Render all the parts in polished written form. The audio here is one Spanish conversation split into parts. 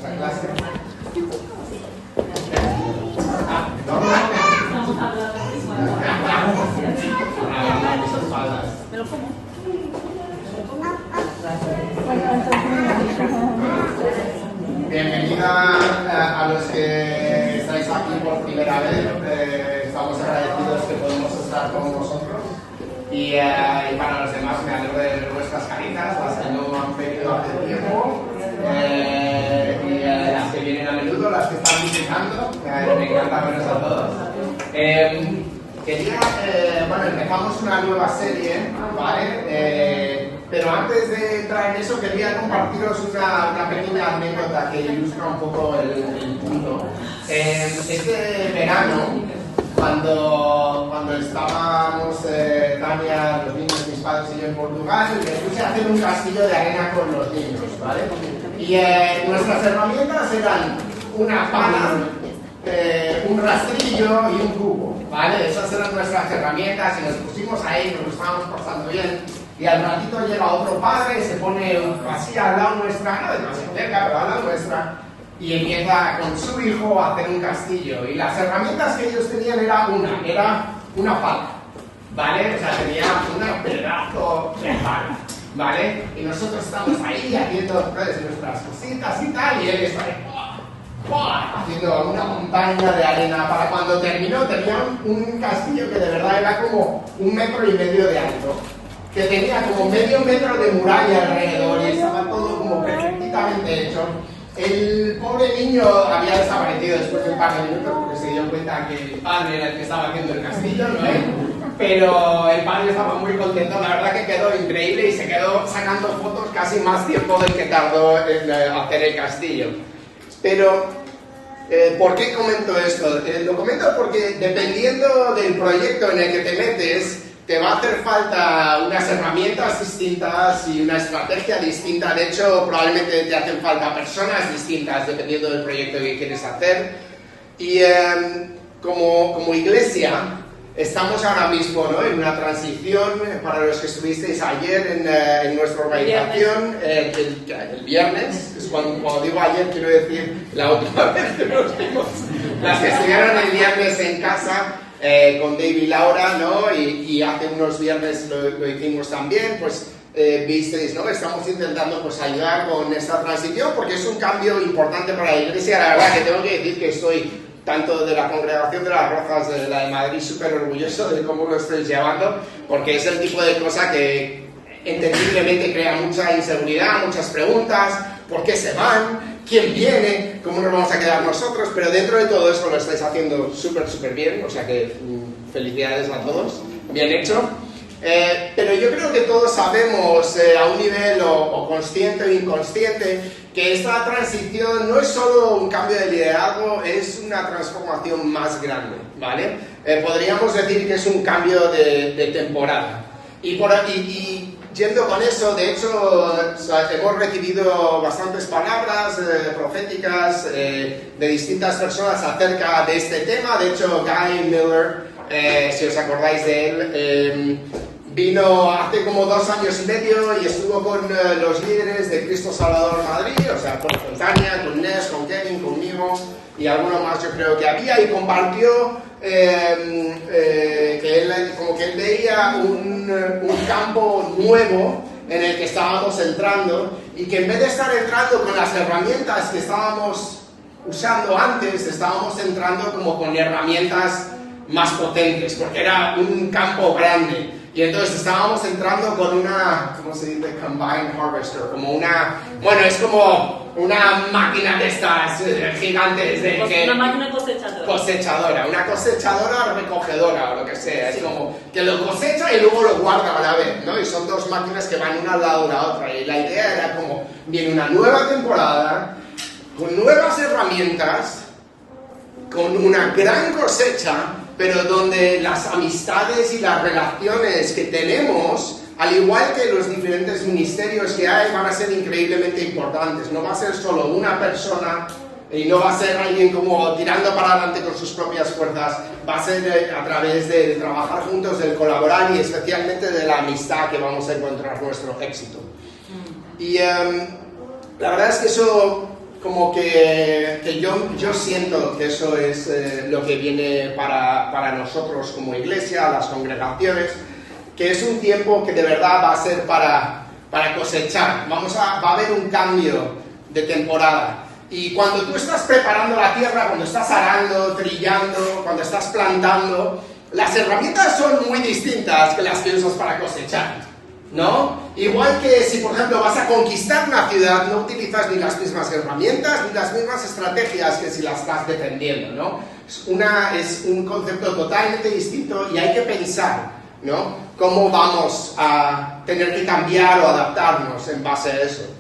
nuestra clase. Me lo como. Bienvenida a los que estáis aquí por primera vez. Estamos agradecidos que podemos estar con vosotros. Y para los demás me alegro de ver vuestras caritas, las que no han venido hace tiempo. Y las que vienen a menudo, las que están visitando. Me encanta verlos a todos. Bueno, empezamos una nueva serie, ¿vale? Pero antes de entrar en eso quería compartiros una pequeña anécdota que ilustra un poco el punto. Este verano, cuando estábamos Tania, los niños, mis padres y yo en Portugal, me puse a hacer un castillo de arena con los niños, ¿vale? Y nuestras herramientas eran una pala, un rastrillo y un cubo, ¿vale? Esas eran nuestras herramientas y nos pusimos ahí, nos lo estábamos pasando bien. Y al ratito llega otro padre, se pone así al lado nuestra, no demasiado cerca, pero al lado nuestra, y empieza con su hijo a hacer un castillo. Y las herramientas que ellos tenían era una pala, ¿vale? O sea, tenían un pedazo de pala, ¿vale? Y nosotros estamos ahí haciendo pues, nuestras cositas y tal, y él está ahí, haciendo una montaña de arena. Para cuando terminó, tenía un castillo que de verdad era como 1,5 metros de alto, que tenía como medio metro de muralla alrededor y estaba todo como perfectamente hecho. El pobre niño había desaparecido después de un par de minutos porque se dio cuenta que el padre era el que estaba haciendo el castillo, no él. Pero el padre estaba muy contento, la verdad que quedó increíble y se quedó sacando fotos casi más tiempo del que tardó en hacer el castillo. Pero, ¿por qué comento esto? Lo comento porque dependiendo del proyecto en el que te metes, te va a hacer falta unas herramientas distintas y una estrategia distinta. De hecho, probablemente te hacen falta personas distintas dependiendo del proyecto que quieres hacer. Y como iglesia, estamos ahora mismo, ¿no?, en una transición. Para los que estuvisteis ayer en nuestra organización, el viernes, es cuando digo ayer quiero decir la última vez que nos vimos, las que estuvieron el viernes en casa, con Dave y Laura, ¿no? Y hace unos viernes lo hicimos también, pues visteis, ¿no? Estamos intentando pues ayudar con esta transición porque es un cambio importante para la iglesia. La verdad que tengo que decir que estoy, tanto de la congregación de las Rojas de la de Madrid, súper orgulloso de cómo lo estáis llevando, porque es el tipo de cosa que entendiblemente crea mucha inseguridad, muchas preguntas: ¿por qué se van? ¿Quién viene? ¿Cómo nos vamos a quedar nosotros? Pero dentro de todo eso lo estáis haciendo súper bien, o sea que felicidades a todos, bien hecho. Pero yo creo que todos sabemos a un nivel o consciente o inconsciente que esta transición no es solo un cambio de liderazgo, es una transformación más grande, ¿vale? Podríamos decir que es un cambio de temporada. Y yendo con eso, de hecho, hemos recibido bastantes palabras proféticas de distintas personas acerca de este tema. De hecho, Guy Miller, si os acordáis de él, vino hace como 2 años y medio y estuvo con los líderes de Cristo Salvador Madrid, o sea, con Tania, con Nes, con Kevin, conmigo y alguno más yo creo que había, y compartió que él veía un campo nuevo en el que estábamos entrando, y que en vez de estar entrando con las herramientas que estábamos usando antes, estábamos entrando como con herramientas más potentes, porque era un campo grande. Y entonces estábamos entrando con una, ¿cómo se dice? Combine Harvester, como una, bueno, es como una máquina de estas gigantes de una máquina cosechadora. Una cosechadora recogedora o lo que sea. Sí. Es como que lo cosecha y luego lo guarda a la vez, ¿no? Y son 2 máquinas que van una al lado de la otra. Y la idea era como, viene una nueva temporada, con nuevas herramientas, con una gran cosecha, pero donde las amistades y las relaciones que tenemos, al igual que los diferentes ministerios que hay, van a ser increíblemente importantes. No va a ser solo una persona y no va a ser alguien como tirando para adelante con sus propias fuerzas. Va a ser a través de trabajar juntos, del colaborar y especialmente de la amistad que vamos a encontrar nuestro éxito. Y la verdad es que eso como que yo siento que eso es lo que viene para nosotros como iglesia, las congregaciones, que es un tiempo que de verdad va a ser para cosechar. Va a haber un cambio de temporada. Y cuando tú estás preparando la tierra, cuando estás arando, trillando, cuando estás plantando, las herramientas son muy distintas que las que usas para cosechar, ¿no? Igual que si, por ejemplo, vas a conquistar una ciudad, no utilizas ni las mismas herramientas ni las mismas estrategias que si las estás defendiendo, ¿no? Es un concepto totalmente distinto y hay que pensar, ¿no? Cómo vamos a tener que cambiar o adaptarnos en base a eso.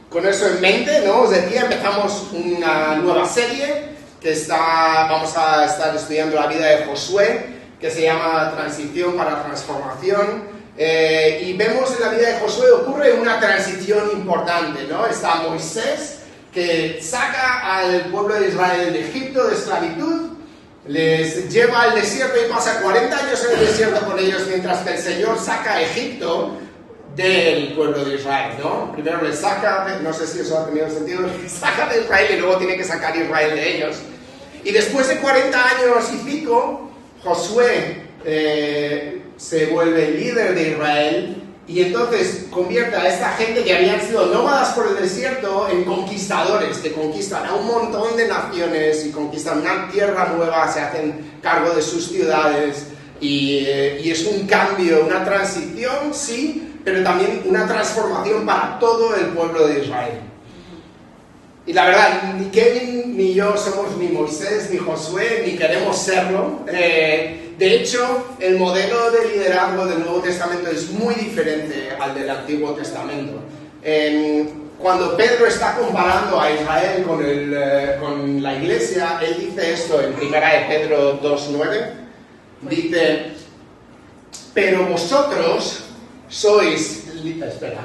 Con eso en mente, ¿no? Os decía, empezamos una nueva serie que vamos a estar estudiando la vida de Josué, que se llama Transición para Transformación. Y vemos en la vida de Josué ocurre una transición importante, ¿no? Está Moisés, que saca al pueblo de Israel de Egipto de esclavitud, les lleva al desierto y pasa 40 años en el desierto con ellos, mientras que el Señor saca a Egipto del pueblo de Israel, ¿no? Primero les saca, no sé si eso ha tenido sentido, les saca de Israel y luego tiene que sacar a Israel de ellos. Y después de 40 años y pico, Josué se vuelve líder de Israel y entonces convierte a esta gente que habían sido nómadas por el desierto en conquistadores, que conquistan a un montón de naciones y conquistan una tierra nueva, se hacen cargo de sus ciudades y es un cambio, una transición, sí, pero también una transformación para todo el pueblo de Israel. Y la verdad, ni Kevin ni yo somos ni Moisés ni Josué, ni queremos serlo. De hecho, el modelo de liderazgo del Nuevo Testamento es muy diferente al del Antiguo Testamento. Cuando Pedro está comparando a Israel con la iglesia, él dice esto en 1 Pedro 2:9. Dice, pero vosotros sois... Espera,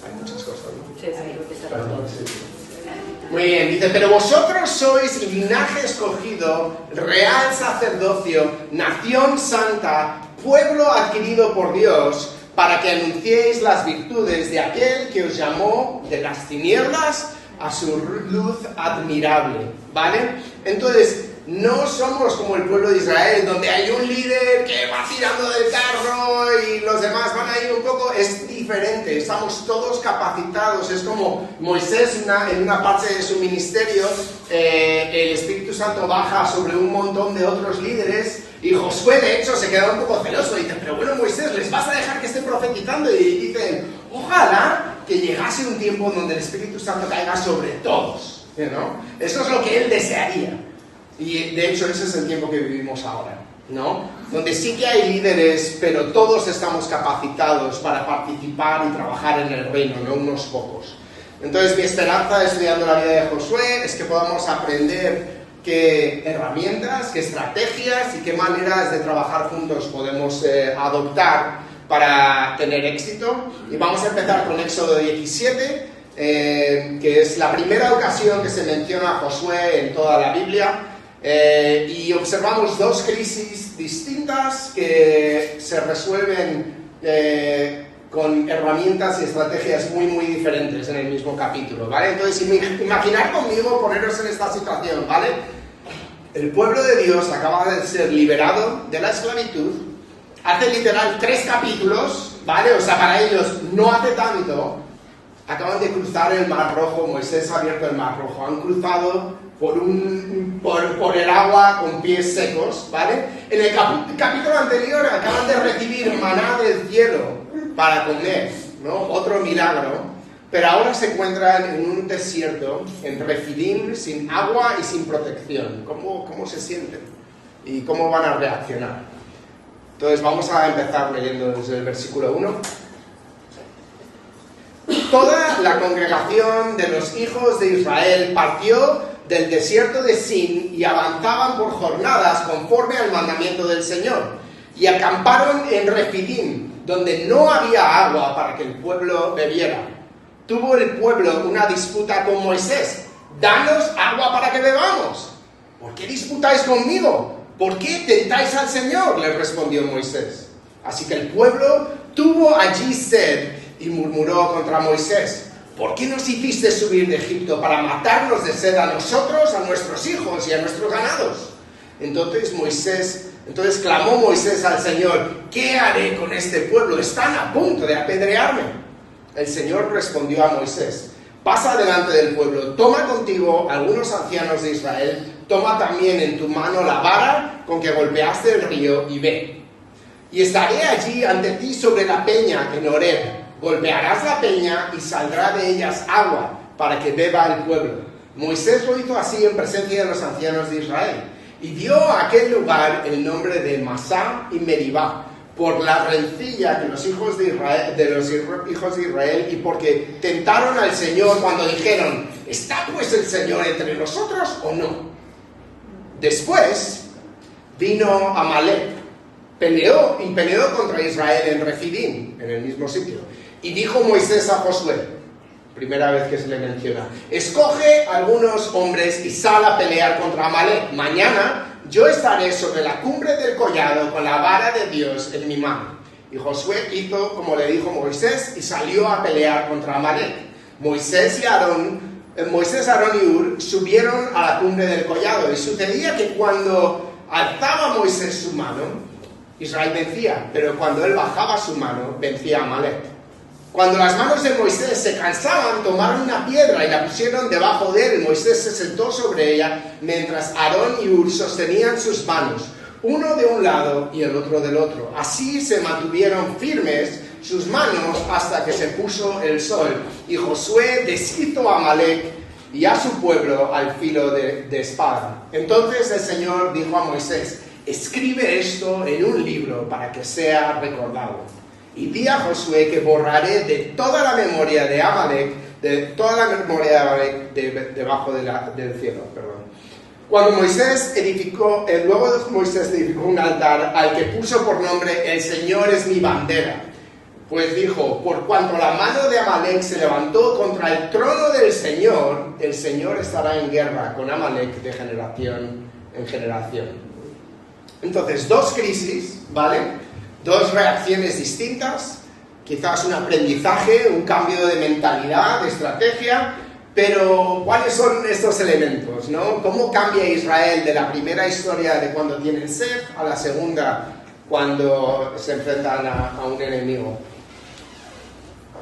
hay muchas cosas, ¿no? Sí, Muy bien, dice, pero vosotros sois linaje escogido, real sacerdocio, nación santa, pueblo adquirido por Dios, para que anunciéis las virtudes de aquel que os llamó de las tinieblas a su luz admirable, ¿vale? Entonces, no somos como el pueblo de Israel, donde hay un líder que va tirando del carro y los demás van a ir un poco. Es diferente, estamos todos capacitados. Es como Moisés en una parte de su ministerio, el Espíritu Santo baja sobre un montón de otros líderes y Josué de hecho se queda un poco celoso y dice, pero bueno Moisés, ¿les vas a dejar que estén profetizando? Y dicen, ojalá que llegase un tiempo donde el Espíritu Santo caiga sobre todos, ¿no? Eso es lo que él desearía. Y de hecho ese es el tiempo que vivimos ahora, ¿no? Donde sí que hay líderes, pero todos estamos capacitados para participar y trabajar en el reino, no unos pocos. Entonces mi esperanza estudiando la vida de Josué es que podamos aprender qué herramientas, qué estrategias y qué maneras de trabajar juntos podemos adoptar para tener éxito. Y vamos a empezar con Éxodo 17, que es la primera ocasión que se menciona a Josué en toda la Biblia. Y observamos dos crisis distintas que se resuelven con herramientas y estrategias muy diferentes en el mismo capítulo, ¿vale? Entonces, imaginar conmigo poneros en esta situación, ¿vale? El pueblo de Dios acaba de ser liberado de la esclavitud, hace literal 3 capítulos, ¿vale? O sea, para ellos no hace tanto, acaban de cruzar el Mar Rojo, Moisés ha abierto el Mar Rojo, han cruzado por el agua con pies secos, ¿vale? En el capítulo anterior acaban de recibir maná del cielo para comer, ¿no? Otro milagro, pero ahora se encuentran en un desierto, en Refidim, sin agua y sin protección. ¿Cómo se sienten? ¿Y cómo van a reaccionar? Entonces vamos a empezar leyendo desde el versículo 1. Toda la congregación de los hijos de Israel partió del desierto de Sin y avanzaban por jornadas conforme al mandamiento del Señor y acamparon en Refidim, donde no había agua para que el pueblo bebiera. Tuvo el pueblo una disputa con Moisés: danos agua para que bebamos. ¿Por qué disputáis conmigo? ¿Por qué tentáis al Señor?, le respondió Moisés. Así que el pueblo tuvo allí sed y murmuró contra Moisés: ¿por qué nos hiciste subir de Egipto para matarnos de sed a nosotros, a nuestros hijos y a nuestros ganados? Entonces clamó Moisés al Señor: ¿qué haré con este pueblo? Están a punto de apedrearme. El Señor respondió a Moisés: pasa delante del pueblo, toma contigo algunos ancianos de Israel, toma también en tu mano la vara con que golpeaste el río y ve. Y estaré allí ante ti sobre la peña en Horeb. Golpearás la peña y saldrá de ellas agua para que beba el pueblo. Moisés lo hizo así en presencia de los ancianos de Israel. Y dio a aquel lugar el nombre de Masá y Meribá, por la rencilla que los hijos de Israel y porque tentaron al Señor cuando dijeron: ¿está pues el Señor entre nosotros o no? Después vino Amalek, peleó contra Israel en Refidim, en el mismo sitio. Y dijo Moisés a Josué, primera vez que se le menciona: escoge algunos hombres y sal a pelear contra Amalek. Mañana yo estaré sobre la cumbre del collado con la vara de Dios en mi mano. Y Josué hizo como le dijo Moisés y salió a pelear contra Amalek. Moisés, Aarón y Hur subieron a la cumbre del collado. Y sucedía que cuando alzaba Moisés su mano, Israel vencía, pero cuando él bajaba su mano, vencía a Amalek. Cuando las manos de Moisés se cansaban, tomaron una piedra y la pusieron debajo de él. Moisés se sentó sobre ella, mientras Aarón y Hur sostenían sus manos, uno de un lado y el otro del otro. Así se mantuvieron firmes sus manos hasta que se puso el sol. Y Josué deshizo a Amalek y a su pueblo al filo de espada. Entonces el Señor dijo a Moisés: escribe esto en un libro para que sea recordado. Y di a Josué que borraré de toda la memoria de Amalek, debajo del cielo. Luego Moisés edificó un altar al que puso por nombre: el Señor es mi bandera. Pues dijo: por cuanto la mano de Amalek se levantó contra el trono del Señor, el Señor estará en guerra con Amalek de generación en generación. Entonces, dos crisis, ¿vale? Dos reacciones distintas, quizás un aprendizaje, un cambio de mentalidad, de estrategia, pero ¿cuáles son estos elementos, no? ¿Cómo cambia Israel de la primera historia de cuando tienen sed a la segunda cuando se enfrentan a un enemigo?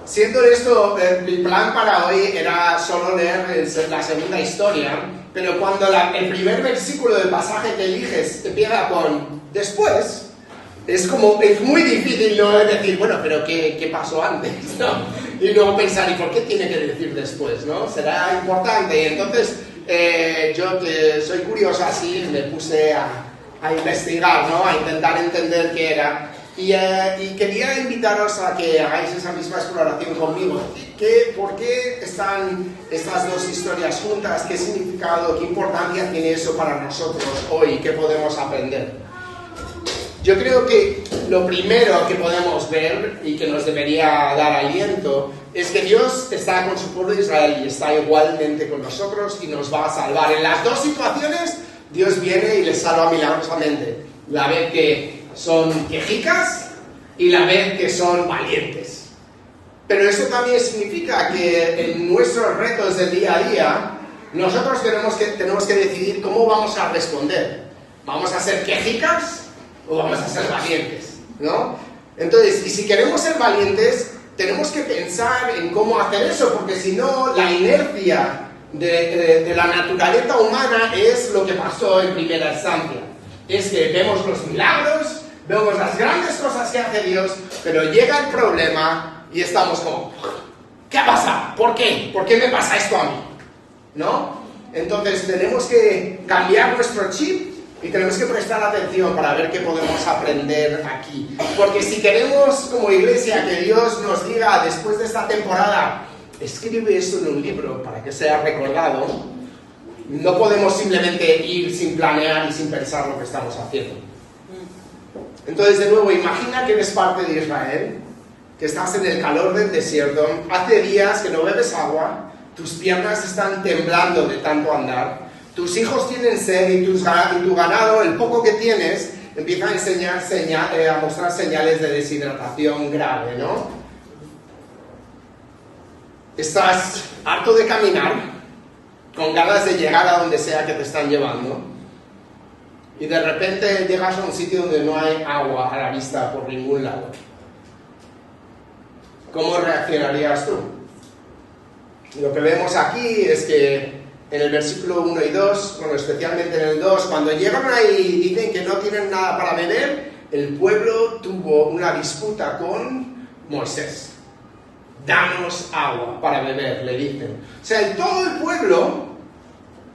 Siendo esto, mi plan para hoy era solo leer la segunda historia, pero cuando el primer versículo del pasaje que eliges empieza con después, es muy difícil no decir, bueno, pero ¿qué pasó antes?, ¿no? Y luego pensar, ¿y por qué tiene que decir después?, ¿no? Será importante. Y entonces, yo que soy curioso así, me puse a investigar, ¿no? A intentar entender qué era. Y quería invitaros a que hagáis esa misma exploración conmigo. ¿Por qué están estas dos historias juntas? ¿Qué significado, qué importancia tiene eso para nosotros hoy? ¿Qué podemos aprender? Yo creo que lo primero que podemos ver y que nos debería dar aliento es que Dios está con su pueblo de Israel y está igualmente con nosotros y nos va a salvar. En las dos situaciones, Dios viene y les salva milagrosamente. La vez que son quejicas y la vez que son valientes. Pero eso también significa que en nuestros retos del día a día, nosotros tenemos que decidir cómo vamos a responder. ¿Vamos a ser quejicas o vamos a ser valientes, ¿no? Entonces, y si queremos ser valientes, tenemos que pensar en cómo hacer eso, porque si no, la inercia de la naturaleza humana es lo que pasó en primera instancia. Es que vemos los milagros, vemos las grandes cosas que hace Dios, pero llega el problema y estamos como, ¿qué ha pasado? ¿Por qué? ¿Por qué me pasa esto a mí? ¿No? Entonces tenemos que cambiar nuestro chip y tenemos que prestar atención para ver qué podemos aprender aquí. Porque si queremos como iglesia que Dios nos diga después de esta temporada, escribe esto en un libro para que sea recordado, no podemos simplemente ir sin planear y sin pensar lo que estamos haciendo. Entonces, de nuevo, imagina que eres parte de Israel, que estás en el calor del desierto, hace días que no bebes agua, tus piernas están temblando de tanto andar, tus hijos tienen sed y tu ganado, el poco que tienes, empieza a mostrar señales de deshidratación grave, ¿no? Estás harto de caminar, con ganas de llegar a donde sea que te están llevando, y de repente llegas a un sitio donde no hay agua a la vista por ningún lado. ¿Cómo reaccionarías tú? Lo que vemos aquí es que en el versículo 1 y 2, bueno, especialmente en el 2, cuando llegan ahí y dicen que no tienen nada para beber, el pueblo tuvo una disputa con Moisés. Danos agua para beber, le dicen. O sea, todo el pueblo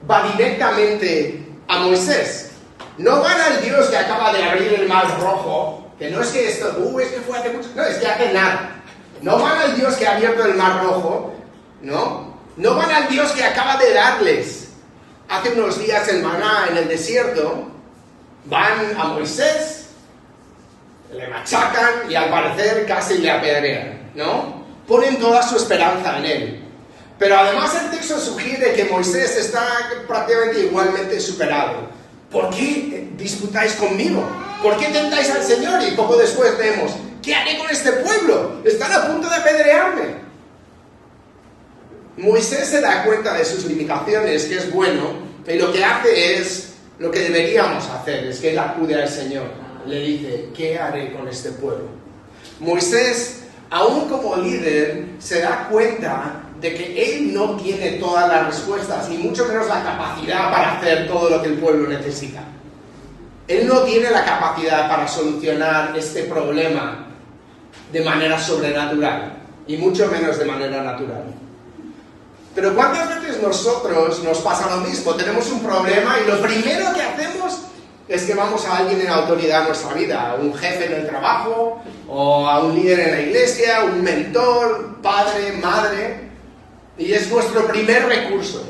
va directamente a Moisés. No van al Dios que acaba de abrir el mar rojo, que no es que esto, es que fue hace mucho, no, es que hace nada. No van al Dios que ha abierto el mar rojo, ¿no? No van al Dios que acaba de darles hace unos días el maná en el desierto. Van a Moisés, le machacan y al parecer casi le apedrean, ¿no? Ponen toda su esperanza en él. Pero además el texto sugiere que Moisés está prácticamente igualmente superado. ¿Por qué disputáis conmigo? ¿Por qué tentáis al Señor? Y poco después vemos, ¿qué haré con este pueblo? Están a punto de apedrearme. Moisés se da cuenta de sus limitaciones, que es bueno, y lo que hace es lo que deberíamos hacer, es que él acude al Señor. Le dice, ¿qué haré con este pueblo? Moisés, aún como líder, se da cuenta de que él no tiene todas las respuestas, ni mucho menos la capacidad para hacer todo lo que el pueblo necesita. Él no tiene la capacidad para solucionar este problema de manera sobrenatural, y mucho menos de manera natural. Pero ¿cuántas veces nosotros nos pasa lo mismo? Tenemos un problema y lo primero que hacemos es que vamos a alguien en autoridad en nuestra vida, a un jefe en el trabajo, o a un líder en la iglesia, un mentor, padre, madre, y es nuestro primer recurso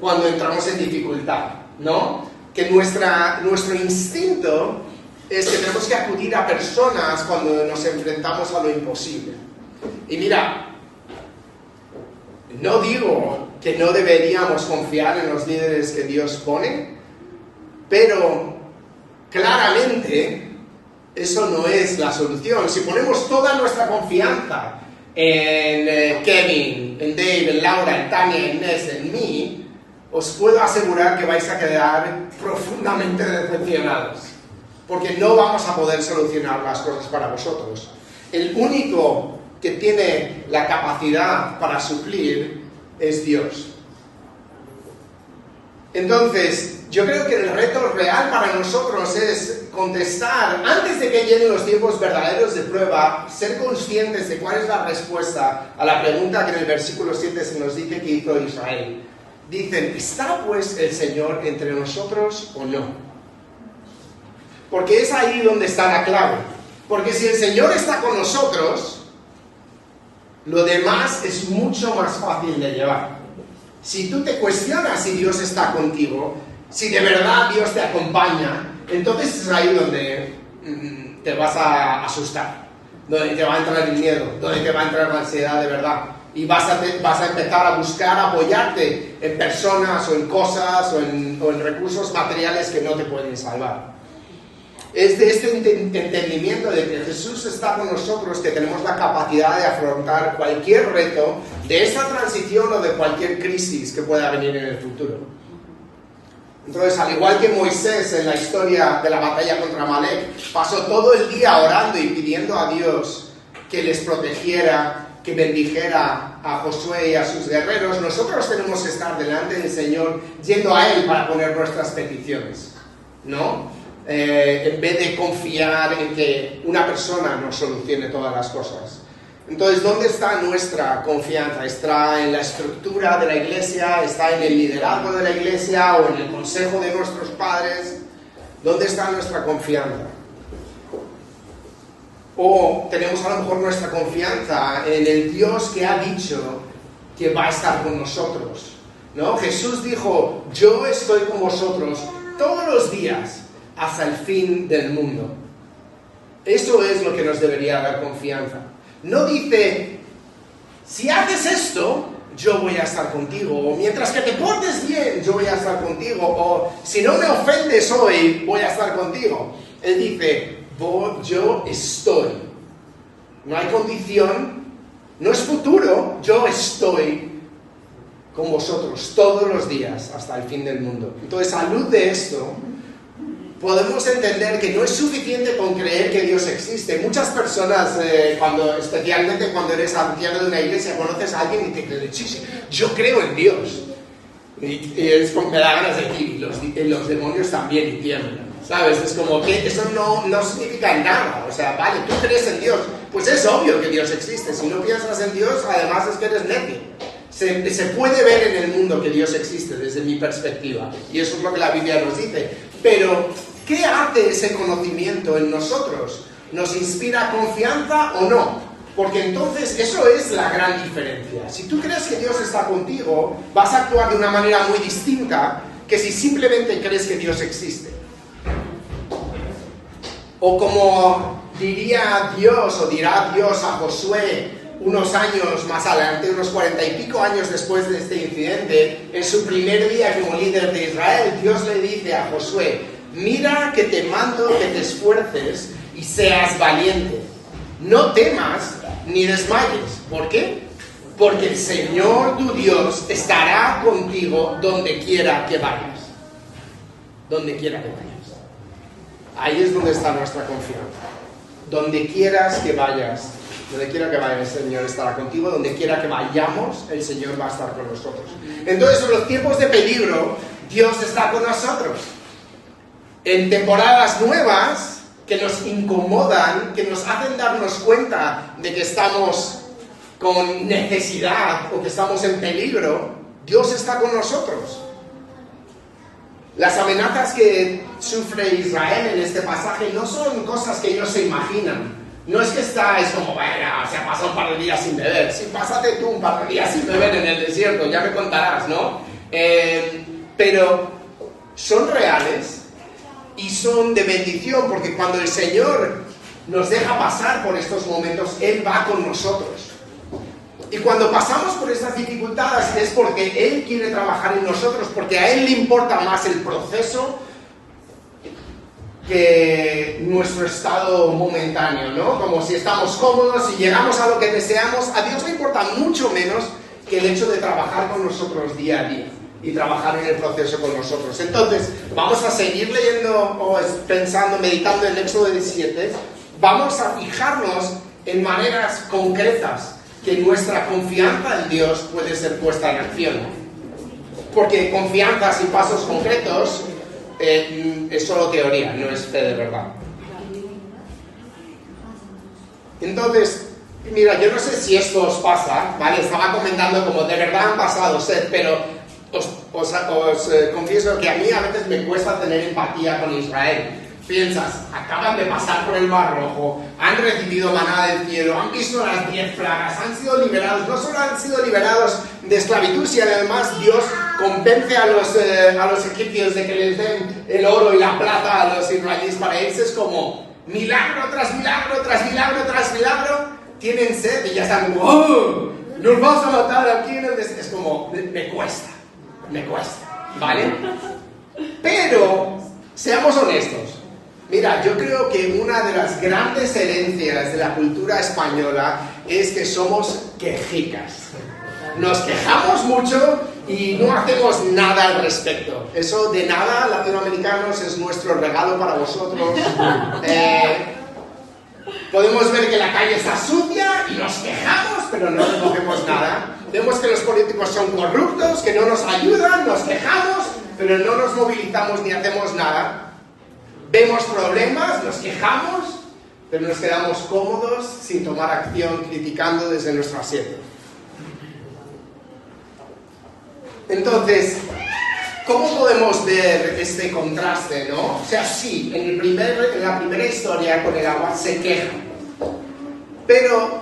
cuando entramos en dificultad, ¿no? Que nuestro instinto es que tenemos que acudir a personas cuando nos enfrentamos a lo imposible. Y mira, no digo que no deberíamos confiar en los líderes que Dios pone, pero claramente eso no es la solución. Si ponemos toda nuestra confianza en Kevin, en Dave, en Laura, en Tania, en Inés, en mí, os puedo asegurar que vais a quedar profundamente decepcionados, porque no vamos a poder solucionar las cosas para vosotros. El único que tiene la capacidad para suplir es Dios. Entonces, yo creo que el reto real para nosotros es contestar, antes de que lleguen los tiempos verdaderos de prueba, ser conscientes de cuál es la respuesta a la pregunta que en el versículo 7 se nos dice que hizo Israel. Dicen, ¿está pues el Señor entre nosotros o no? Porque es ahí donde está la clave. Porque si el Señor está con nosotros, lo demás es mucho más fácil de llevar. Si tú te cuestionas si Dios está contigo, si de verdad Dios te acompaña, entonces es ahí donde te vas a asustar, donde te va a entrar el miedo, donde te va a entrar la ansiedad de verdad. Y vas a empezar a buscar apoyarte en personas o en cosas o en recursos materiales que no te pueden salvar. Es de este entendimiento de que Jesús está con nosotros que tenemos la capacidad de afrontar cualquier reto de esta transición o de cualquier crisis que pueda venir en el futuro. Entonces, al igual que Moisés en la historia de la batalla contra Amalek, pasó todo el día orando y pidiendo a Dios que les protegiera, que bendijera a Josué y a sus guerreros, nosotros tenemos que estar delante del Señor yendo a Él para poner nuestras peticiones, ¿no? En vez de confiar en que una persona nos solucione todas las cosas. Entonces, ¿dónde está nuestra confianza? ¿Está en la estructura de la iglesia? ¿Está en el liderazgo de la iglesia? ¿O en el consejo de nuestros padres? ¿Dónde está nuestra confianza? O tenemos a lo mejor nuestra confianza en el Dios que ha dicho que va a estar con nosotros, ¿no? Jesús dijo, yo estoy con vosotros todos los días hasta el fin del mundo. Eso es lo que nos debería dar confianza. No dice, si haces esto, yo voy a estar contigo, o mientras que te portes bien, yo voy a estar contigo, o si no me ofendes hoy, voy a estar contigo. Él dice, yo estoy. No hay condición, no es futuro, yo estoy con vosotros todos los días hasta el fin del mundo. Entonces, a luz de esto, podemos entender que no es suficiente con creer que Dios existe. Muchas personas, especialmente cuando eres anciano de una iglesia, conoces a alguien y te crees, sí, yo creo en Dios. Y me da ganas de decir, los demonios también y tiemblan, ¿sabes? Es como que eso no significa nada. O sea, vale, tú crees en Dios, pues es obvio que Dios existe. Si no piensas en Dios, además es que eres necio. Se puede ver en el mundo que Dios existe desde mi perspectiva, y eso es lo que la Biblia nos dice. Pero, ¿qué hace ese conocimiento en nosotros? ¿Nos inspira confianza o no? Porque entonces eso es la gran diferencia. Si tú crees que Dios está contigo, vas a actuar de una manera muy distinta que si simplemente crees que Dios existe. O como diría Dios, o dirá Dios a Josué unos años más adelante, unos 40 y pico años después de este incidente, en su primer día como líder de Israel, Dios le dice a Josué, mira que te mando que te esfuerces y seas valiente. No temas ni desmayes. ¿Por qué? Porque el Señor tu Dios estará contigo donde quiera que vayas. Donde quiera que vayas. Ahí es donde está nuestra confianza. Donde quieras que vayas, donde quiera que vayas, el Señor estará contigo. Donde quiera que vayamos, el Señor va a estar con nosotros. Entonces, en los tiempos de peligro, Dios está con nosotros. En temporadas nuevas que nos incomodan, que nos hacen darnos cuenta de que estamos con necesidad o que estamos en peligro, Dios está con nosotros. Las amenazas que sufre Israel en este pasaje no son cosas que ellos se imaginan. No es que estáis como, bueno, se ha pasado un par de días sin beber. Sí, pásate tú un par de días sin beber en el desierto, ya me contarás, ¿no? Pero son reales y son de bendición, porque cuando el Señor nos deja pasar por estos momentos, Él va con nosotros. Y cuando pasamos por estas dificultades es porque Él quiere trabajar en nosotros, porque a Él le importa más el proceso que nuestro estado momentáneo, ¿no? Como si estamos cómodos y llegamos a lo que deseamos, a Dios le importa mucho menos que el hecho de trabajar con nosotros día a día y trabajar en el proceso con nosotros. Entonces, vamos a seguir leyendo o pensando, meditando en Éxodo 17, vamos a fijarnos en maneras concretas que nuestra confianza en Dios puede ser puesta en acción. Porque confianza sin pasos concretos es solo teoría, no es fe de verdad. Entonces, mira, yo no sé si esto os pasa, ¿vale? Estaba comentando como de verdad han pasado sed, pero os confieso que a mí a veces me cuesta tener empatía con Israel. Piensas, acaban de pasar por el Mar Rojo, han recibido maná del cielo, han visto las 10 plagas, han sido liberados, no solo han sido liberados de esclavitud, sino además Dios convence a los egipcios de que les den el oro y la plata a los israelíes para irse. Es como milagro tras milagro, tras milagro, tras milagro. Tienen sed y ya están como, ¡oh! Nos vamos a matar aquí en el desierto. Es como, me cuesta, ¿vale? Pero, seamos honestos. Mira, yo creo que una de las grandes herencias de la cultura española es que somos quejicas. Nos quejamos mucho y no hacemos nada al respecto. Eso de nada, latinoamericanos, es nuestro regalo para vosotros. Podemos ver que la calle está sucia y nos quejamos, pero no recogemos nada. Vemos que los políticos son corruptos, que no nos ayudan, nos quejamos, pero no nos movilizamos ni hacemos nada. Vemos problemas, nos quejamos, pero nos quedamos cómodos sin tomar acción, criticando desde nuestro asiento. Entonces, ¿cómo podemos ver este contraste, no? O sea, sí, en la primera historia con el agua se queja, pero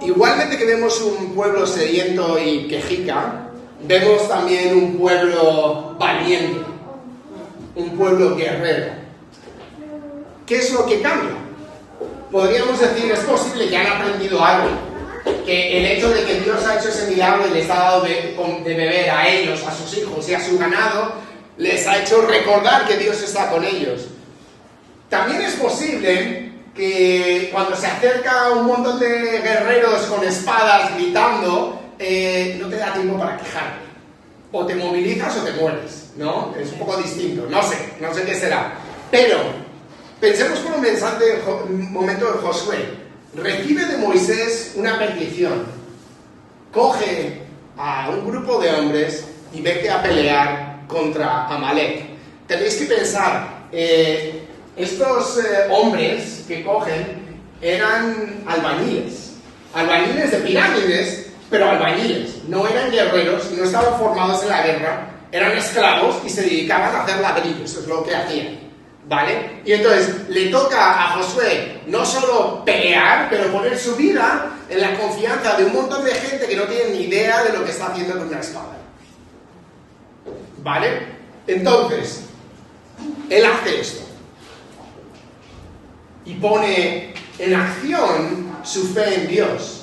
igualmente que vemos un pueblo sediento y quejica, vemos también un pueblo valiente, un pueblo guerrero. ¿Qué es lo que cambia? Podríamos decir, es posible que han aprendido algo, que el hecho de que Dios ha hecho ese milagro y les ha dado de beber a ellos, a sus hijos y a su ganado, les ha hecho recordar que Dios está con ellos. También es posible que cuando se acerca un montón de guerreros con espadas gritando, no te da tiempo para quejarte. O te movilizas o te mueres, ¿no? Es un poco distinto, no sé qué será. Pero pensemos por un momento de Josué. Recibe de Moisés una petición. Coge a un grupo de hombres y vete a pelear contra Amalek. Tenéis que pensar, estos hombres que cogen eran albañiles de pirámides, pero albañiles, no eran guerreros, no estaban formados en la guerra, eran esclavos y se dedicaban a hacer ladrillos, eso es lo que hacían, ¿vale? Y entonces le toca a Josué no solo pelear, pero poner su vida en la confianza de un montón de gente que no tiene ni idea de lo que está haciendo con una espada, ¿vale? Entonces, él hace esto y pone en acción su fe en Dios.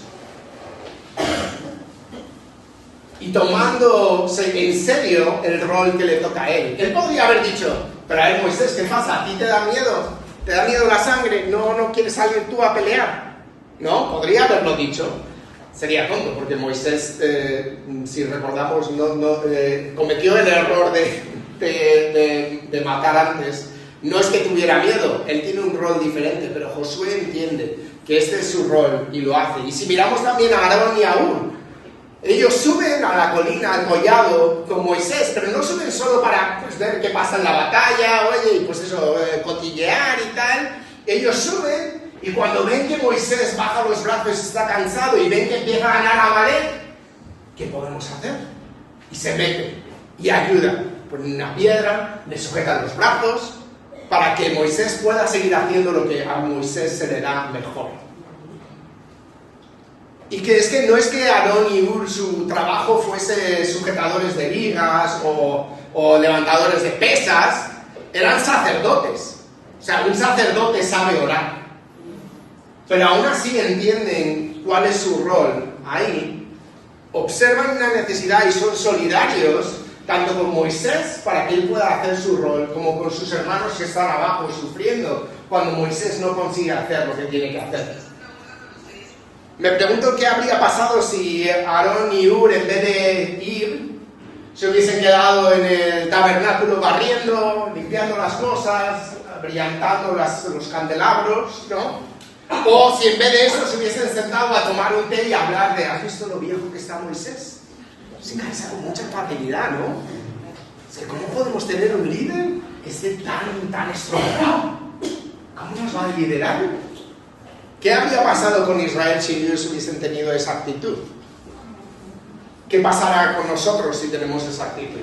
Y tomándose en serio el rol que le toca a él. Él podría haber dicho, pero a ver, Moisés, ¿qué pasa? ¿A ti te da miedo? ¿Te da miedo la sangre? ¿No quieres salir tú a pelear? ¿No? Podría haberlo dicho. Sería tonto, porque Moisés, si recordamos, cometió el error de matar antes. No es que tuviera miedo, él tiene un rol diferente, pero Josué entiende que este es su rol y lo hace. Y si miramos también a Aarón y a Hur, ellos suben a la colina, al collado, con Moisés, pero no suben solo para ver qué pasa en la batalla, oye, y pues eso, cotillear y tal. Ellos suben y cuando ven que Moisés baja los brazos y está cansado y ven que empieza a ganar a Amalek, ¿qué podemos hacer? Y se meten y ayudan. Ponen una piedra, le sujetan los brazos para que Moisés pueda seguir haciendo lo que a Moisés se le da mejor. Y que es que no es que Aarón y Hur su trabajo fuese sujetadores de vigas o levantadores de pesas, eran sacerdotes. O sea, un sacerdote sabe orar. Pero aún así entienden cuál es su rol ahí, observan una necesidad y son solidarios tanto con Moisés para que él pueda hacer su rol, como con sus hermanos que están abajo sufriendo cuando Moisés no consigue hacer lo que tiene que hacer. Me pregunto qué habría pasado si Aarón y Hur, en vez de ir, se hubiesen quedado en el tabernáculo barriendo, limpiando las cosas, brillantando los candelabros, ¿no? O si en vez de eso se hubiesen sentado a tomar un té y hablar de, ¿has visto lo viejo que está Moisés? Se cansa con mucha facilidad, ¿no? Es que ¿cómo podemos tener un líder que esté tan estropeado? ¿Cómo nos va a liderar? ¿Qué habría pasado con Israel si ellos hubiesen tenido esa actitud? ¿Qué pasará con nosotros si tenemos esa actitud?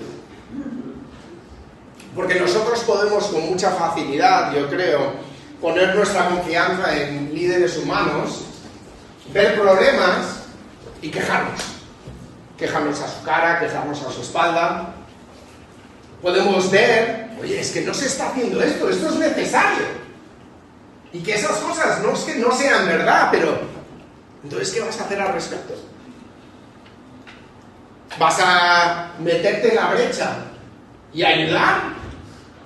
Porque nosotros podemos con mucha facilidad, yo creo, poner nuestra confianza en líderes humanos, ver problemas y quejarnos. Quejarnos a su cara, quejarnos a su espalda. Podemos ver, oye, es que no se está haciendo esto es necesario. Y que esas cosas no es que no sean verdad, pero entonces, ¿qué vas a hacer al respecto? ¿Vas a meterte en la brecha y ayudar?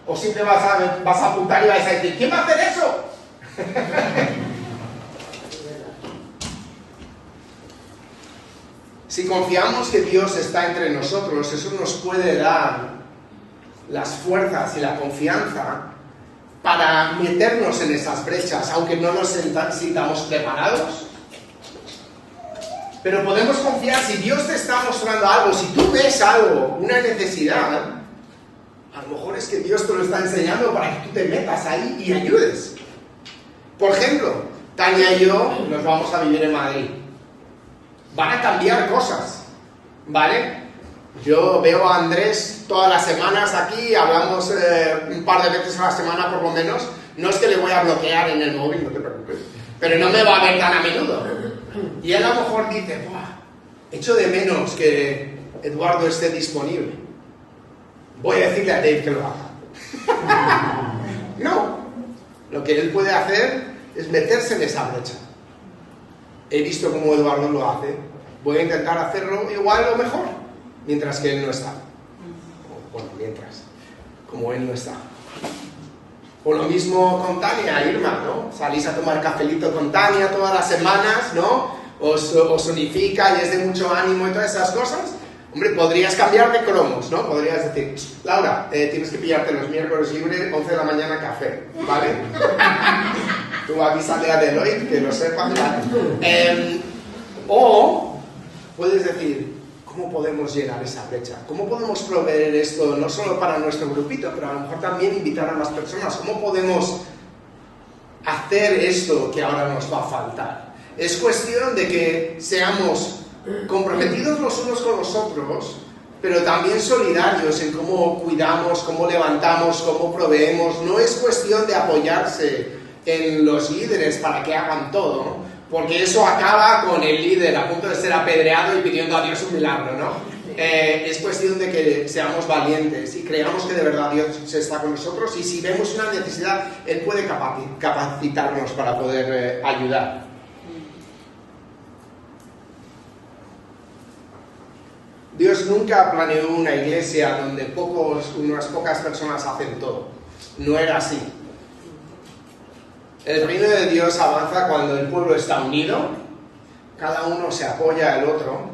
¿O siempre vas a apuntar y vas a decir, ¿quién va a hacer eso? Si confiamos que Dios está entre nosotros, eso nos puede dar las fuerzas y la confianza para meternos en esas brechas, aunque no nos sintamos preparados. Pero podemos confiar, si Dios te está mostrando algo, si tú ves algo, una necesidad, a lo mejor es que Dios te lo está enseñando para que tú te metas ahí y ayudes. Por ejemplo, Tania y yo nos vamos a vivir en Madrid. Van a cambiar cosas, ¿vale? Yo veo a Andrés todas las semanas aquí, hablamos un par de veces a la semana por lo menos. No es que le voy a bloquear en el móvil, no te preocupes, pero no me va a ver tan a menudo. Y él a lo mejor dice, ¡buah! Echo de menos que Eduardo esté disponible. Voy a decirle a Dave que lo haga. No, lo que él puede hacer es meterse en esa brecha. he visto cómo Eduardo lo hace, voy a intentar hacerlo igual o mejor, mientras que él no está. Bueno, como él no está. O lo mismo con Tania, Irma, ¿no? Salís a tomar cafelito con Tania todas las semanas, ¿no? Os unifica y es de mucho ánimo y todas esas cosas. Hombre, podrías cambiar de cromos, ¿no? Podrías decir, Laura, tienes que pillarte los miércoles libre, 11 de la mañana café, ¿vale? Tú avísale a Deloitte, que lo sepas, ¿vale? O puedes decir, ¿cómo podemos llenar esa brecha? ¿Cómo podemos proveer esto no solo para nuestro grupito, pero a lo mejor también invitar a más personas? ¿Cómo podemos hacer esto que ahora nos va a faltar? Es cuestión de que seamos comprometidos los unos con los otros, pero también solidarios en cómo cuidamos, cómo levantamos, cómo proveemos. No es cuestión de apoyarse en los líderes para que hagan todo, porque eso acaba con el líder a punto de ser apedreado y pidiendo a Dios un milagro, ¿no? Es cuestión de que seamos valientes y creamos que de verdad Dios está con nosotros, y si vemos una necesidad, Él puede capacitarnos para poder ayudar. Dios nunca planeó una iglesia donde unas pocas personas hacen todo. No era así. El reino de Dios avanza cuando el pueblo está unido, cada uno se apoya al otro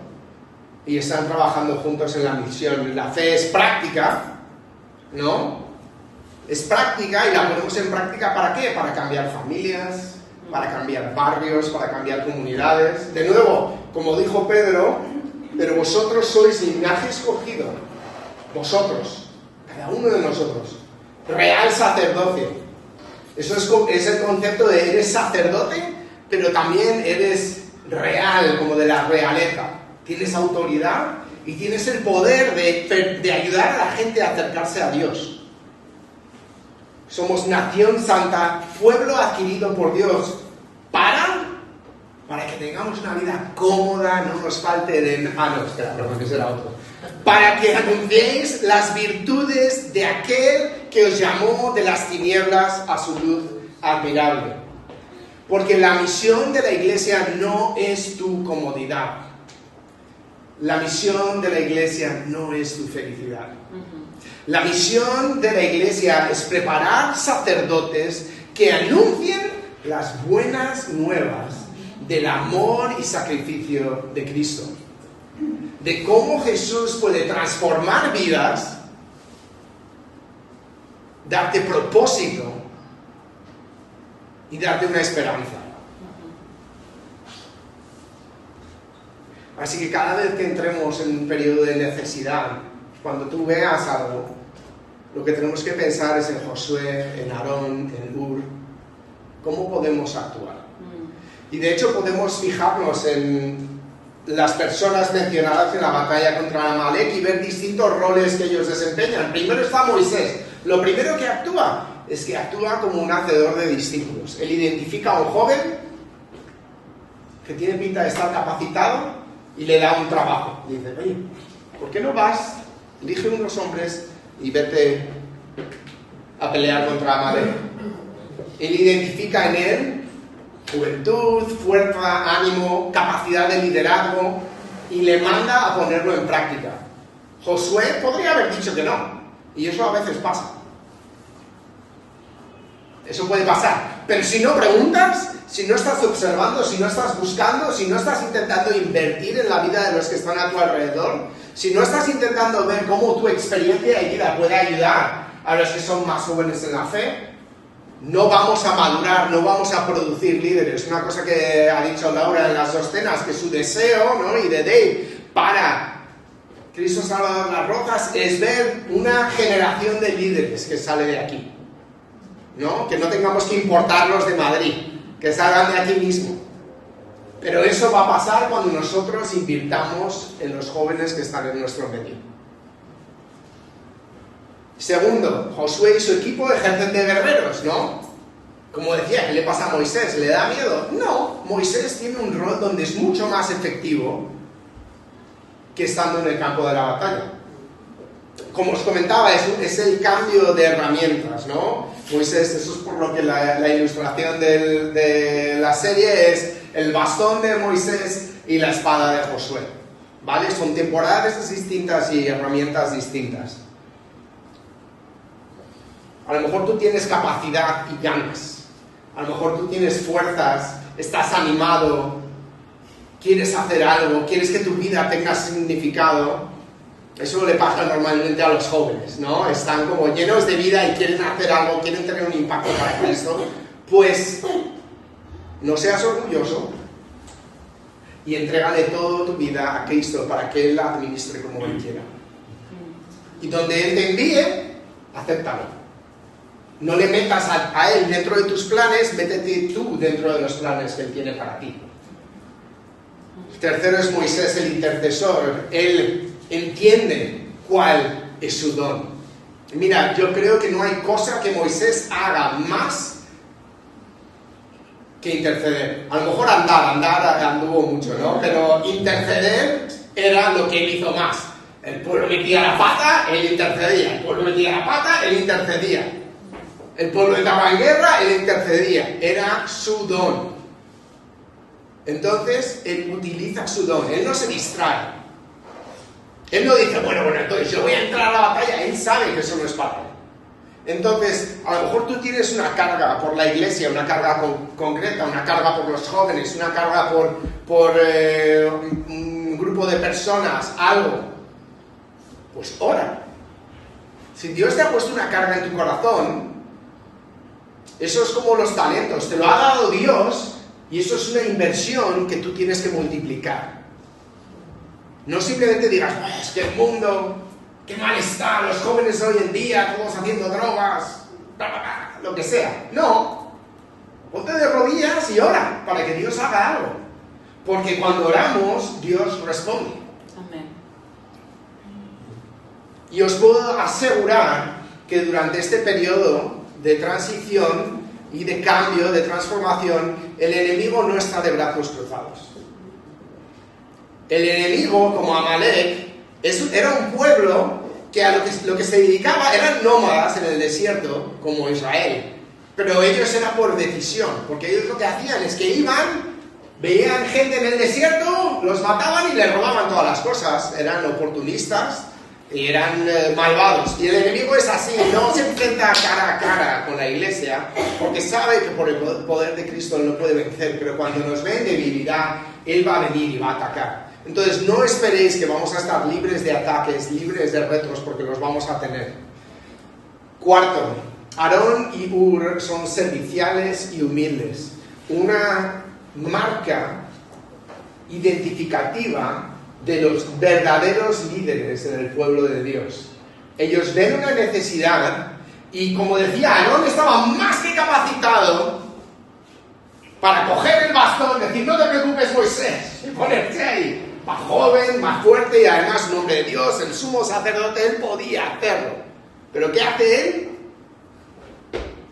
y están trabajando juntos en la misión. La fe es práctica, ¿no? Es práctica, y la ponemos en práctica ¿para qué? Para cambiar familias, para cambiar barrios, para cambiar comunidades. De nuevo, como dijo Pedro, pero vosotros sois linaje escogido, vosotros, cada uno de nosotros, real sacerdocio. Eso es el concepto de eres sacerdote, pero también eres real, como de la realeza. Tienes autoridad y tienes el poder de ayudar a la gente a acercarse a Dios. Somos nación santa, pueblo adquirido por Dios, para que tengamos una vida cómoda, no nos falte de... no, espera, porque será otro. Para que anunciéis las virtudes de aquel que os llamó de las tinieblas a su luz admirable. Porque la misión de la iglesia no es tu comodidad. La misión de la iglesia no es tu felicidad. La misión de la iglesia es preparar sacerdotes que anuncien las buenas nuevas del amor y sacrificio de Cristo, de cómo Jesús puede transformar vidas, darte propósito y darte una esperanza. Así que cada vez que entremos en un periodo de necesidad, cuando tú veas algo, lo que tenemos que pensar es en Josué, en Aarón, en Ur. ¿Cómo podemos actuar? Y de hecho podemos fijarnos en las personas mencionadas en la batalla contra Amalek y ver distintos roles que ellos desempeñan. Primero está Moisés. Lo primero que actúa es que actúa como un hacedor de discípulos. Él identifica a un joven que tiene pinta de estar capacitado y le da un trabajo. Dice, oye, ¿por qué no vas? Elige unos hombres y vete a pelear contra Amalek. Él identifica en él juventud, fuerza, ánimo, capacidad de liderazgo, y le manda a ponerlo en práctica. Josué podría haber dicho que no, y eso a veces pasa. Eso puede pasar, pero si no preguntas, si no estás observando, si no estás buscando, si no estás intentando invertir en la vida de los que están a tu alrededor, si no estás intentando ver cómo tu experiencia de vida puede ayudar a los que son más jóvenes en la fe, no vamos a madurar, no vamos a producir líderes. Una cosa que ha dicho Laura en las dos cenas, que su deseo, ¿no? Y de Dave para Cristo Salvador Las Rozas es ver una generación de líderes que sale de aquí, ¿no? Que no tengamos que importarlos de Madrid, que salgan de aquí mismo. Pero eso va a pasar cuando nosotros invirtamos en los jóvenes que están en nuestro medio. Segundo, Josué y su equipo ejercen de guerreros, ¿no? Como decía, ¿qué le pasa a Moisés? ¿Le da miedo? No, Moisés tiene un rol donde es mucho más efectivo que estando en el campo de la batalla. Como os comentaba, es el cambio de herramientas, ¿no? Moisés, eso es por lo que la ilustración de la serie es el bastón de Moisés y la espada de Josué, ¿vale? Son temporadas distintas y herramientas distintas. A lo mejor tú tienes capacidad y ganas, a lo mejor tú tienes fuerzas, estás animado, quieres hacer algo, quieres que tu vida tenga significado. Eso le pasa normalmente a los jóvenes, ¿no? Están como llenos de vida y quieren hacer algo, quieren tener un impacto para Cristo. Pues no seas orgulloso y entrégale toda tu vida a Cristo para que Él la administre como Él quiera. Y donde Él te envíe, acéptalo. No le metas a Él dentro de tus planes, métete tú dentro de los planes que Él tiene para ti. El tercero es Moisés, el intercesor. Él entiende cuál es su don. Mira, yo creo que no hay cosa que Moisés haga más que interceder. A lo mejor andar anduvo mucho, ¿no? Pero interceder era lo que él hizo más. El pueblo metía la pata, él intercedía. El pueblo metía la pata, él intercedía. El pueblo estaba en guerra, él intercedía. Era su don. Entonces, él utiliza su don. Él no se distrae. Él no dice, bueno, entonces yo voy a entrar a la batalla. Él sabe que eso no es para él. Entonces, a lo mejor tú tienes una carga por la iglesia, una carga concreta, una carga por los jóvenes, una carga por un grupo de personas, algo. Pues ora. Si Dios te ha puesto una carga en tu corazón, eso es como los talentos. Te lo ha dado Dios y eso es una inversión que tú tienes que multiplicar. No simplemente digas, es que el mundo, qué mal está, los jóvenes hoy en día, todos haciendo drogas, lo que sea. No, ponte de rodillas y ora para que Dios haga algo. Porque cuando oramos, Dios responde. Amén. Y os puedo asegurar que durante este periodo de transición y de cambio, de transformación, el enemigo no está de brazos cruzados. El enemigo, como Amalek, era un pueblo que a lo que se dedicaba eran nómadas en el desierto, como Israel. Pero ellos era por decisión, porque ellos lo que hacían es que iban, veían gente en el desierto, los mataban y les robaban todas las cosas. Eran oportunistas y eran malvados. Y el enemigo es así, no se enfrenta cara a cara con la iglesia, porque sabe que por el poder de Cristo no puede vencer, pero cuando nos ve en debilidad, Él va a venir y va a atacar. Entonces no esperéis que vamos a estar libres de ataques, libres de retos, porque los vamos a tener. Cuarto, Aarón y Hur son serviciales y humildes. Una marca identificativa de los verdaderos líderes en el pueblo de Dios. Ellos ven una necesidad y, como decía, Aarón estaba más que capacitado para coger el bastón, decir, no te preocupes, Moisés, y ponerte ahí. Más joven, más fuerte y además un hombre de Dios, el sumo sacerdote, él podía hacerlo. ¿Pero qué hace él?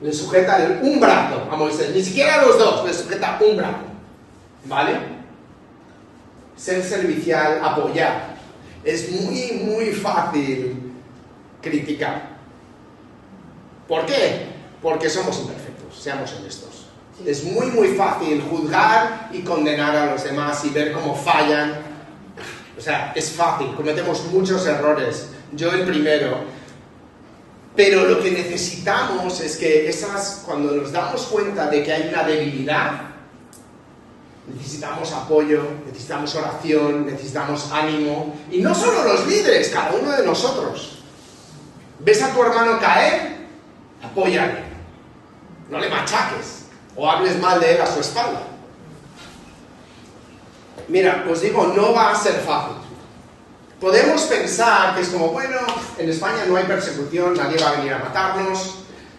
Le sujeta un brazo a Moisés, ni siquiera a los dos, le sujeta un brazo. ¿Vale? Ser servicial, apoyar. Es muy fácil criticar. ¿Por qué? Porque somos imperfectos, seamos honestos. Es muy fácil juzgar y condenar a los demás y ver cómo fallan. O sea, es fácil, cometemos muchos errores, yo el primero. Pero lo que necesitamos es que cuando nos damos cuenta de que hay una debilidad, necesitamos apoyo, necesitamos oración, necesitamos ánimo. Y no solo los líderes, cada uno de nosotros. ¿Ves a tu hermano caer? Apóyale. No le machaques o hables mal de él a su espalda. Mira, os digo, no va a ser fácil. Podemos pensar que es como, bueno, en España no hay persecución, nadie va a venir a matarnos,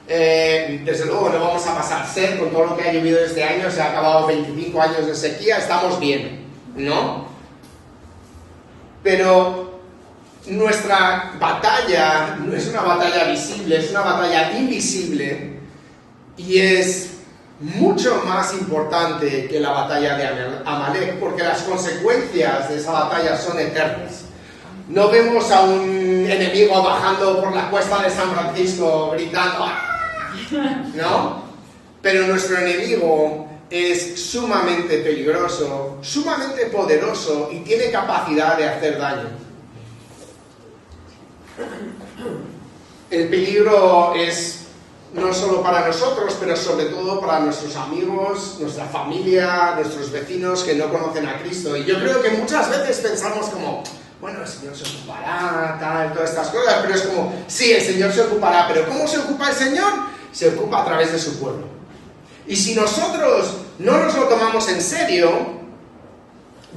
desde luego no vamos a pasar sed con todo lo que ha llovido este año, se ha acabado 25 años de sequía, estamos bien, ¿no? Pero nuestra batalla no es una batalla visible, es una batalla invisible y es mucho más importante que la batalla de Amalek, porque las consecuencias de esa batalla son eternas. No vemos a un enemigo bajando por la cuesta de San Francisco gritando, ¿no? Pero nuestro enemigo es sumamente peligroso, sumamente poderoso y tiene capacidad de hacer daño. El peligro es no solo para nosotros, pero sobre todo para nuestros amigos, nuestra familia, nuestros vecinos que no conocen a Cristo. Y yo creo que muchas veces pensamos como, bueno, el Señor se ocupará, tal, todas estas cosas, pero es como, sí, el Señor se ocupará, pero ¿cómo se ocupa el Señor? Se ocupa a través de su pueblo. Y si nosotros no nos lo tomamos en serio,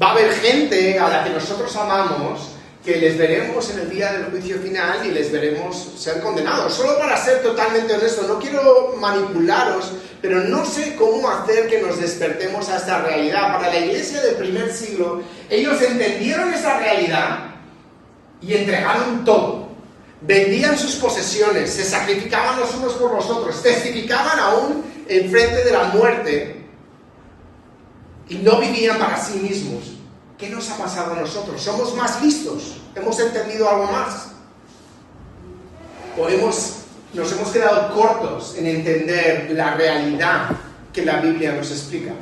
va a haber gente a la que nosotros amamos que les veremos en el día del juicio final y les veremos ser condenados. Solo para ser totalmente honesto, no quiero manipularos, pero no sé cómo hacer que nos despertemos a esta realidad. Para la iglesia del primer siglo, ellos entendieron esa realidad y entregaron todo. Vendían sus posesiones, se sacrificaban los unos por los otros, testificaban aún en frente de la muerte y no vivían para sí mismos. ¿Qué nos ha pasado a nosotros? ¿Somos más listos? ¿Hemos entendido algo más? ¿O nos hemos quedado cortos en entender la realidad que la Biblia nos explica?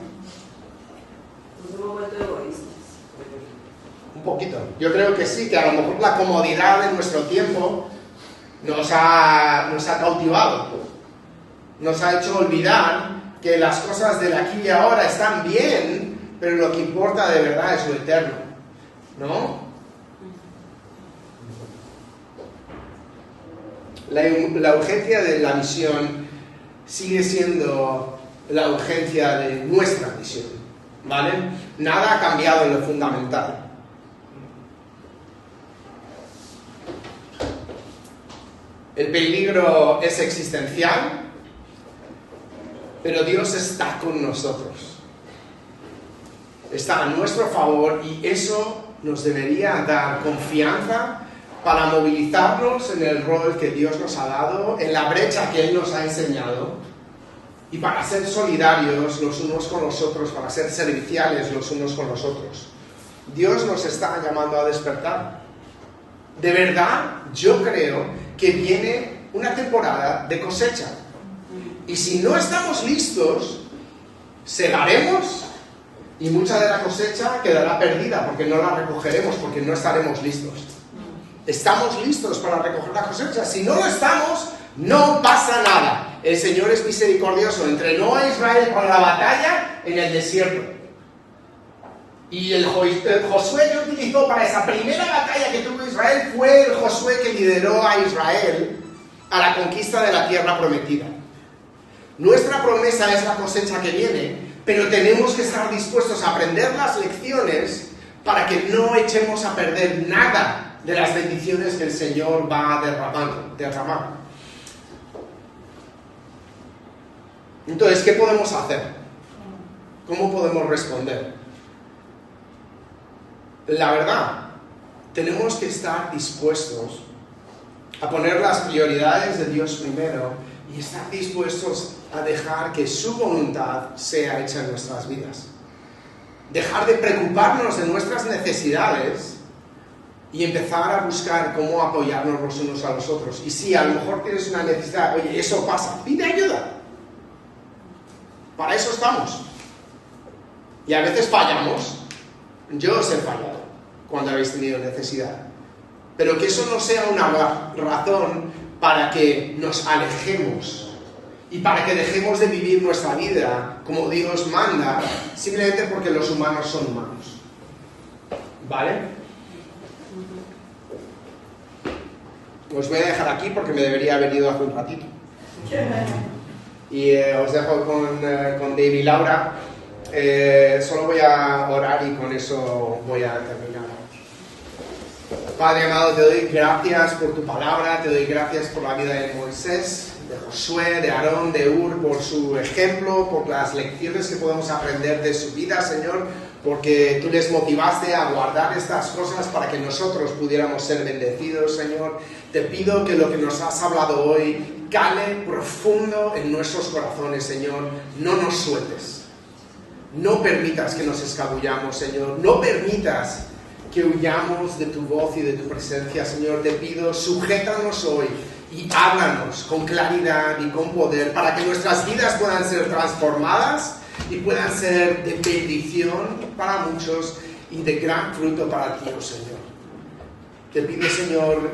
Un poquito. Yo creo que sí, que a lo mejor la comodidad de nuestro tiempo nos ha cautivado. Nos ha hecho olvidar que las cosas del aquí y ahora están bien, pero lo que importa de verdad es lo eterno, ¿no? La urgencia de la misión sigue siendo la urgencia de nuestra misión, ¿vale? Nada ha cambiado en lo fundamental. El peligro es existencial, pero Dios está con nosotros. Está a nuestro favor y eso nos debería dar confianza para movilizarnos en el rol que Dios nos ha dado, en la brecha que Él nos ha enseñado y para ser solidarios los unos con los otros, para ser serviciales los unos con los otros. Dios nos está llamando a despertar. De verdad, yo creo que viene una temporada de cosecha y si no estamos listos, segaremos. Y mucha de la cosecha quedará perdida porque no la recogeremos, porque no estaremos listos. ¿Estamos listos para recoger la cosecha? Si no lo estamos, no pasa nada. El Señor es misericordioso. Entrenó a Israel para la batalla en el desierto. Y el Josué que utilizó para esa primera batalla que tuvo Israel fue el Josué que lideró a Israel a la conquista de la tierra prometida. Nuestra promesa es la cosecha que viene, pero tenemos que estar dispuestos a aprender las lecciones para que no echemos a perder nada de las bendiciones que el Señor va derramar. Entonces, ¿qué podemos hacer? ¿Cómo podemos responder? La verdad, tenemos que estar dispuestos a poner las prioridades de Dios primero y estar dispuestos a dejar que su voluntad sea hecha en nuestras vidas. Dejar de preocuparnos de nuestras necesidades y empezar a buscar cómo apoyarnos los unos a los otros. Y si a lo mejor tienes una necesidad, oye, eso pasa, pide ayuda. Para eso estamos. Y a veces fallamos. Yo os he fallado cuando habéis tenido necesidad. Pero que eso no sea una razón para que nos alejemos y para que dejemos de vivir nuestra vida como Dios manda, simplemente porque los humanos son humanos. ¿Vale? Os voy a dejar aquí porque me debería haber ido hace un ratito. Y os dejo con Dave y Laura. Solo voy a orar y con eso voy a terminar. Padre amado, te doy gracias por tu palabra, te doy gracias por la vida de Moisés, de Josué, de Aarón, de Ur, por su ejemplo, por las lecciones que podemos aprender de su vida, Señor, porque tú les motivaste a guardar estas cosas para que nosotros pudiéramos ser bendecidos, Señor. Te pido que lo que nos has hablado hoy cale profundo en nuestros corazones, Señor. No nos sueltes. No permitas que nos escabullamos, Señor. No permitas que huyamos de tu voz y de tu presencia, Señor. Te pido, sujétanos hoy y háblanos con claridad y con poder para que nuestras vidas puedan ser transformadas y puedan ser de bendición para muchos y de gran fruto para ti, oh Señor. Te pido, Señor,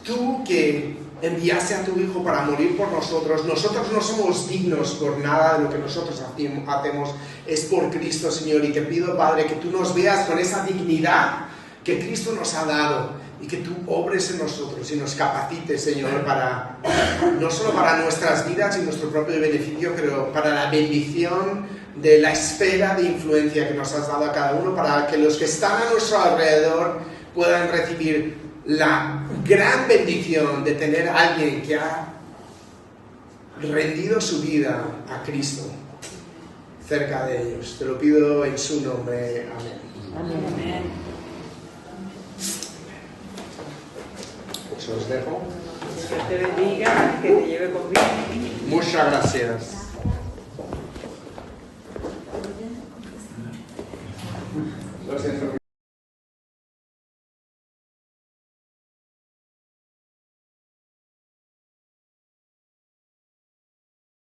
tú que enviaste a tu Hijo para morir por nosotros. Nosotros no somos dignos por nada de lo que nosotros hacemos, es por Cristo, Señor. Y te pido, Padre, que tú nos veas con esa dignidad que Cristo nos ha dado y que tú obres en nosotros y nos capacites, Señor, para no solo para nuestras vidas y nuestro propio beneficio, pero para la bendición de la esfera de influencia que nos has dado a cada uno, para que los que están a nuestro alrededor puedan recibir la gran bendición de tener a alguien que ha rendido su vida a Cristo cerca de ellos. Te lo pido en su nombre. Amén. Amén. Pues os dejo. Dios te bendiga, que te lleve con bien. Muchas gracias. Lo siento.